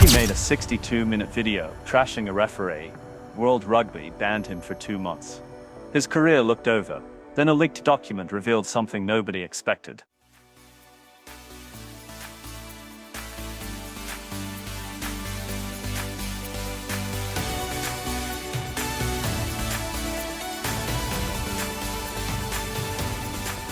he made a 62-minute video trashing a referee, World Rugby banned him for 2 months. His career looked over. Then a leaked document revealed something nobody expected.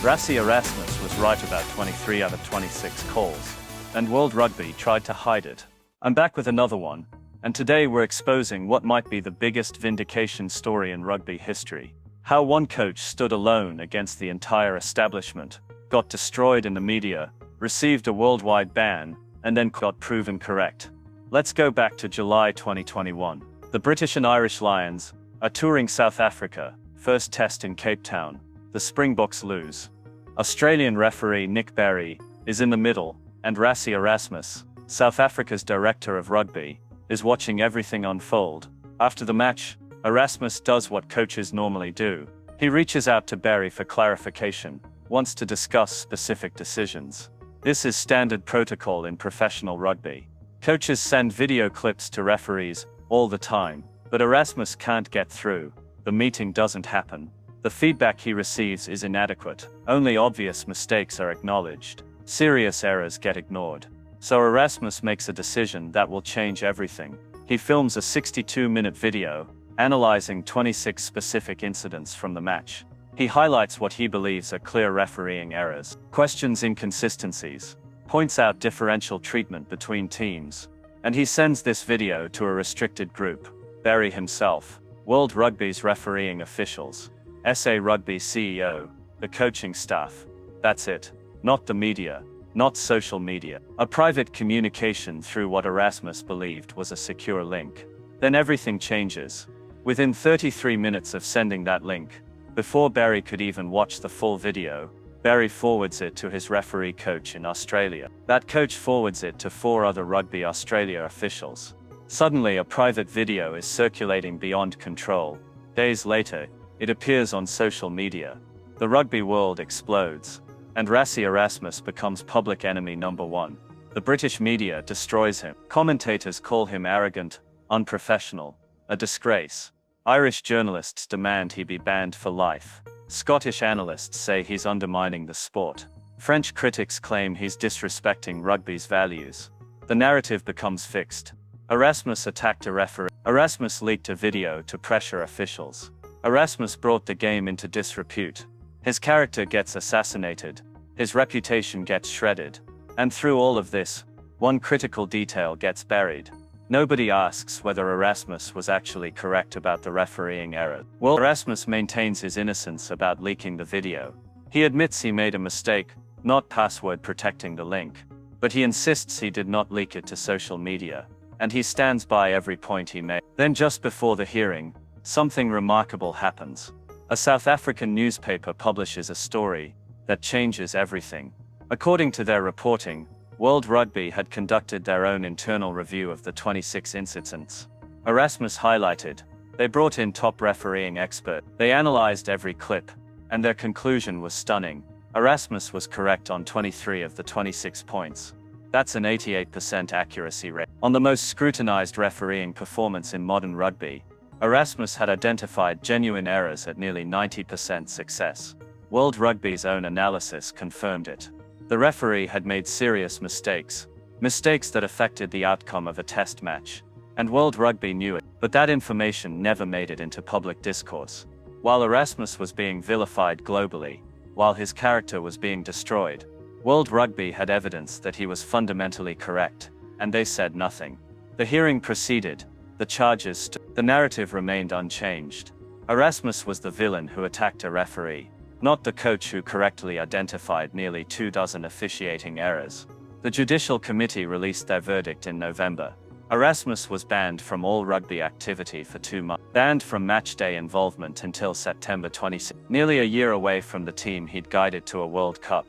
Rassie Erasmus was right about 23 out of 26 calls, and World Rugby tried to hide it. I'm back with another one, and today we're exposing what might be the biggest vindication story in rugby history. How one coach stood alone against the entire establishment, got destroyed in the media, received a worldwide ban, and then got proven correct. Let's go back to July 2021. The British and Irish Lions are touring South Africa, first test in Cape Town. The Springboks lose. Australian referee Nick Berry is in the middle, and Rassie Erasmus, South Africa's director of rugby, is watching everything unfold. After the match, Erasmus does what coaches normally do. He reaches out to Berry for clarification, wants to discuss specific decisions. This is standard protocol in professional rugby. Coaches send video clips to referees all the time, but Erasmus can't get through. The meeting doesn't happen. The feedback he receives is inadequate. Only obvious mistakes are acknowledged. Serious errors get ignored. So Erasmus makes a decision that will change everything. He films a 62-minute video, analyzing 26 specific incidents from the match. He highlights what he believes are clear refereeing errors, questions inconsistencies, points out differential treatment between teams, and he sends this video to a restricted group. Berry himself, World Rugby's refereeing officials, SA Rugby CEO, the coaching staff. That's it. Not the media, not social media. A private communication through what Erasmus believed was a secure link. Then everything changes. Within 33 minutes of sending that link, before Berry could even watch the full video, Berry forwards it to his referee coach in Australia. That coach forwards it to 4 other Rugby Australia officials. Suddenly a private video is circulating beyond control. Days later, it appears on social media. The rugby world explodes, and Rassie Erasmus becomes public enemy number 1. The British media destroys him. Commentators call him arrogant, unprofessional, a disgrace. Irish journalists demand he be banned for life. Scottish analysts say he's undermining the sport. French critics claim he's disrespecting rugby's values. The narrative becomes fixed. Erasmus attacked a referee. Erasmus leaked a video to pressure officials. Erasmus brought the game into disrepute. His character gets assassinated. His reputation gets shredded. And through all of this, one critical detail gets buried. Nobody asks whether Erasmus was actually correct about the refereeing error. Well, Erasmus maintains his innocence about leaking the video. He admits he made a mistake, not password protecting the link. But he insists he did not leak it to social media. And he stands by every point he made. Then just before the hearing, something remarkable happens. A South African newspaper publishes a story that changes everything. According to their reporting, World Rugby had conducted their own internal review of the 26 incidents. Erasmus highlighted, they brought in top refereeing expert. They analyzed every clip, and their conclusion was stunning. Erasmus was correct on 23 of the 26 points. That's an 88% accuracy rate. On the most scrutinized refereeing performance in modern rugby, Erasmus had identified genuine errors at nearly 90% success. World Rugby's own analysis confirmed it. The referee had made serious mistakes that affected the outcome of a test match. And World Rugby knew it, but that information never made it into public discourse. While Erasmus was being vilified globally, while his character was being destroyed, World Rugby had evidence that he was fundamentally correct, and they said nothing. The hearing proceeded. The charges the narrative remained unchanged. Erasmus was the villain who attacked a referee, not the coach who correctly identified nearly 24 officiating errors. The Judicial Committee released their verdict in November. Erasmus was banned from all rugby activity for 2 months, banned from matchday involvement until September 26. Nearly a year away from the team he'd guided to a World Cup,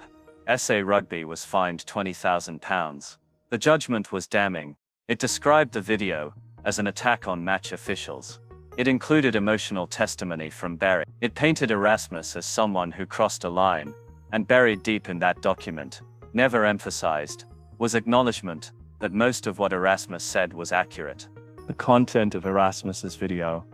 SA Rugby was fined £20,000. The judgment was damning. It described the video as an attack on match officials. It included emotional testimony from Berry. It painted Erasmus as someone who crossed a line, and buried deep in that document, never emphasized, was acknowledgement that most of what Erasmus said was accurate. The content of Erasmus's video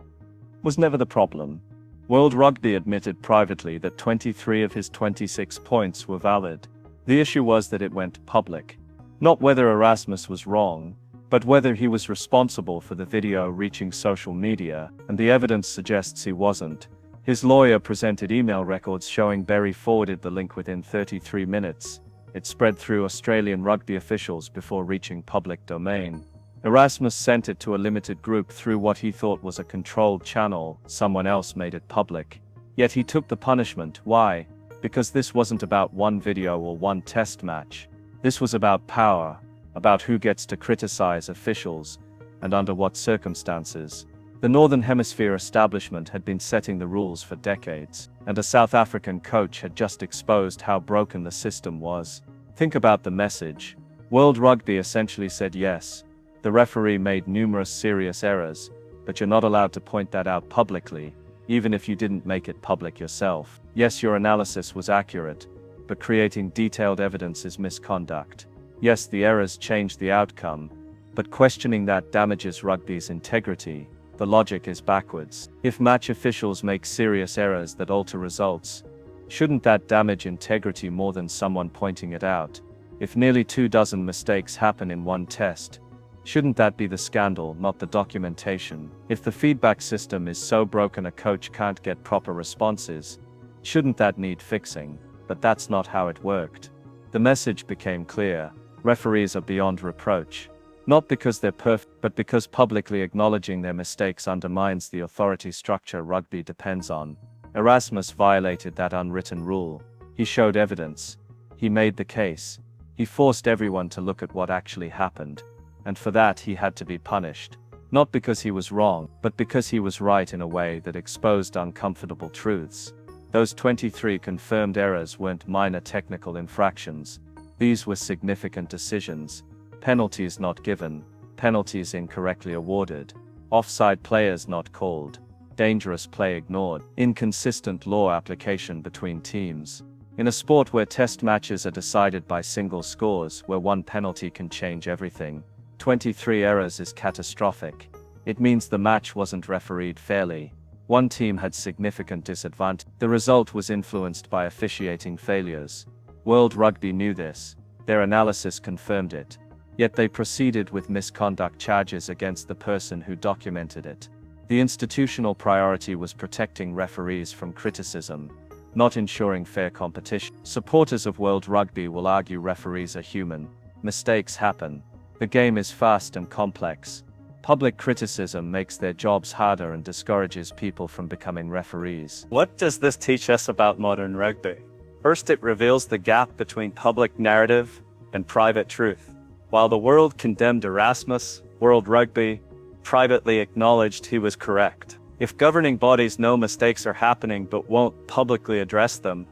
was never the problem. World Rugby admitted privately that 23 of his 26 points were valid. The issue was that it went public. Not whether Erasmus was wrong, but whether he was responsible for the video reaching social media, and the evidence suggests he wasn't. His lawyer presented email records showing Berry forwarded the link within 33 minutes. It spread through Australian rugby officials before reaching public domain. Erasmus sent it to a limited group through what he thought was a controlled channel. Someone else made it public. Yet he took the punishment. Why? Because this wasn't about one video or one test match. This was about power, about who gets to criticize officials, and under what circumstances. The Northern Hemisphere establishment had been setting the rules for decades, and a South African coach had just exposed how broken the system was. Think about the message. World Rugby essentially said yes, the referee made numerous serious errors, but you're not allowed to point that out publicly, even if you didn't make it public yourself. Yes, your analysis was accurate, but creating detailed evidence is misconduct. Yes, the errors changed the outcome, but questioning that damages rugby's integrity. The logic is backwards. If match officials make serious errors that alter results, shouldn't that damage integrity more than someone pointing it out? If nearly 24 mistakes happen in one test, shouldn't that be the scandal, not the documentation? If the feedback system is so broken a coach can't get proper responses, shouldn't that need fixing? But that's not how it worked. The message became clear. Referees are beyond reproach. Not because they're perfect, but because publicly acknowledging their mistakes undermines the authority structure rugby depends on. Erasmus violated that unwritten rule. He showed evidence. He made the case. He forced everyone to look at what actually happened. And for that he had to be punished. Not because he was wrong, but because he was right in a way that exposed uncomfortable truths. Those 23 confirmed errors weren't minor technical infractions. These were significant decisions. Penalties not given, penalties incorrectly awarded, offside players not called, dangerous play ignored, inconsistent law application between teams. In a sport where test matches are decided by single scores, where one penalty can change everything, 23 errors is catastrophic. It means the match wasn't refereed fairly. One team had significant disadvantage. The result was influenced by officiating failures. World Rugby knew this. Their analysis confirmed it. Yet they proceeded with misconduct charges against the person who documented it. The institutional priority was protecting referees from criticism, not ensuring fair competition. Supporters of World Rugby will argue referees are human. Mistakes happen. The game is fast and complex. Public criticism makes their jobs harder and discourages people from becoming referees. What does this teach us about modern rugby? First, it reveals the gap between public narrative and private truth. While the world condemned Erasmus, World Rugby privately acknowledged he was correct. If governing bodies know mistakes are happening but won't publicly address them,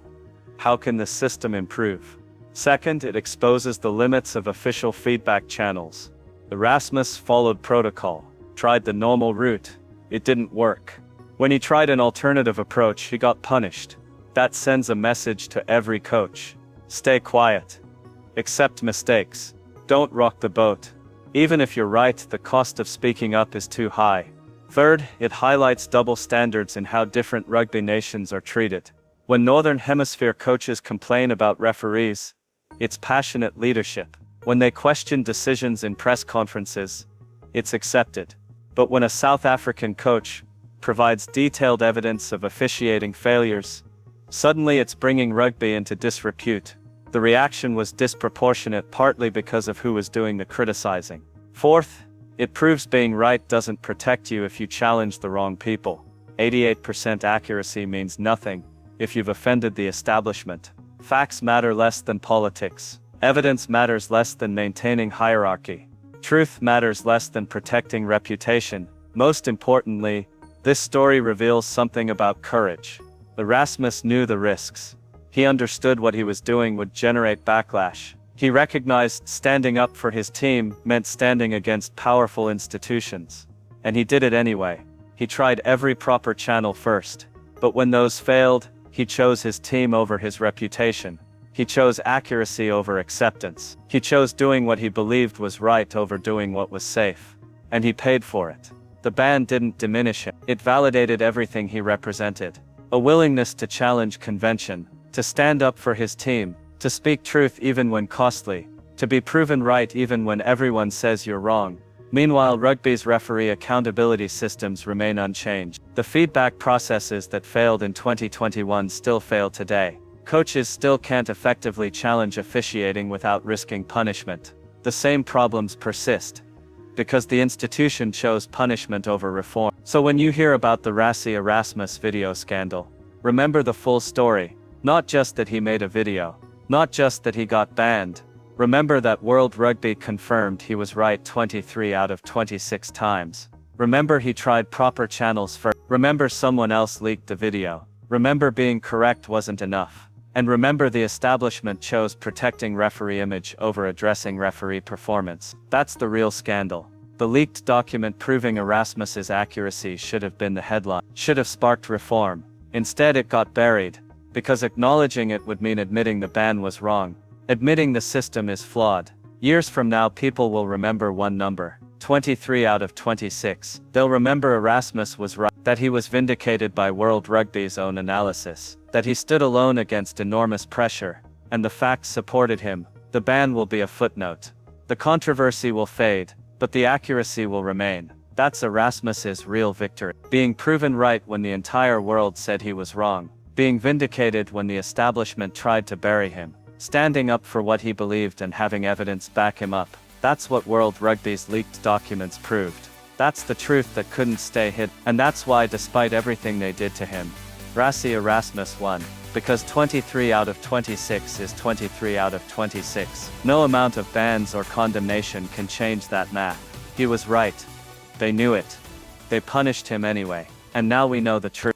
how can the system improve? Second, it exposes the limits of official feedback channels. Erasmus followed protocol, tried the normal route. It didn't work. When he tried an alternative approach, he got punished. That sends a message to every coach. Stay quiet. Accept mistakes. Don't rock the boat. Even if you're right, the cost of speaking up is too high. Third, it highlights double standards in how different rugby nations are treated. When Northern Hemisphere coaches complain about referees, it's passionate leadership. When they question decisions in press conferences, it's accepted. But when a South African coach provides detailed evidence of officiating failures, suddenly it's bringing rugby into disrepute. The reaction was disproportionate, partly because of who was doing the criticizing. Fourth, it proves being right doesn't protect you if you challenge the wrong people. 88% accuracy means nothing if you've offended the establishment. Facts matter less than politics. Evidence matters less than maintaining hierarchy. Truth matters less than protecting reputation. Most importantly, this story reveals something about courage. Erasmus knew the risks. He understood what he was doing would generate backlash. He recognized standing up for his team meant standing against powerful institutions. And he did it anyway. He tried every proper channel first. But when those failed, he chose his team over his reputation. He chose accuracy over acceptance. He chose doing what he believed was right over doing what was safe. And he paid for it. The ban didn't diminish him. It validated everything he represented. A willingness to challenge convention, to stand up for his team, to speak truth even when costly, to be proven right even when everyone says you're wrong. Meanwhile, rugby's referee accountability systems remain unchanged. The feedback processes that failed in 2021 still fail today. Coaches still can't effectively challenge officiating without risking punishment. The same problems persist, because the institution chose punishment over reform. So when you hear about the Rassie Erasmus video scandal, remember the full story. Not just that he made a video. Not just that he got banned. Remember that World Rugby confirmed he was right 23 out of 26 times. Remember he tried proper channels first. Remember someone else leaked the video. Remember being correct wasn't enough. And remember the establishment chose protecting referee image over addressing referee performance. That's the real scandal. The leaked document proving Erasmus's accuracy should have been the headline. Should have sparked reform. Instead it got buried. Because acknowledging it would mean admitting the ban was wrong. Admitting the system is flawed. Years from now people will remember one number. 23 out of 26. They'll remember Erasmus was right. That he was vindicated by World Rugby's own analysis. That he stood alone against enormous pressure. And the facts supported him. The ban will be a footnote. The controversy will fade, but the accuracy will remain. That's Erasmus's real victory. Being proven right when the entire world said he was wrong. Being vindicated when the establishment tried to bury him. Standing up for what he believed and having evidence back him up. That's what World Rugby's leaked documents proved. That's the truth that couldn't stay hidden. And that's why, despite everything they did to him, Rassie Erasmus won. Because 23 out of 26 is 23 out of 26. No amount of bans or condemnation can change that math. He was right. They knew it. They punished him anyway. And now we know the truth.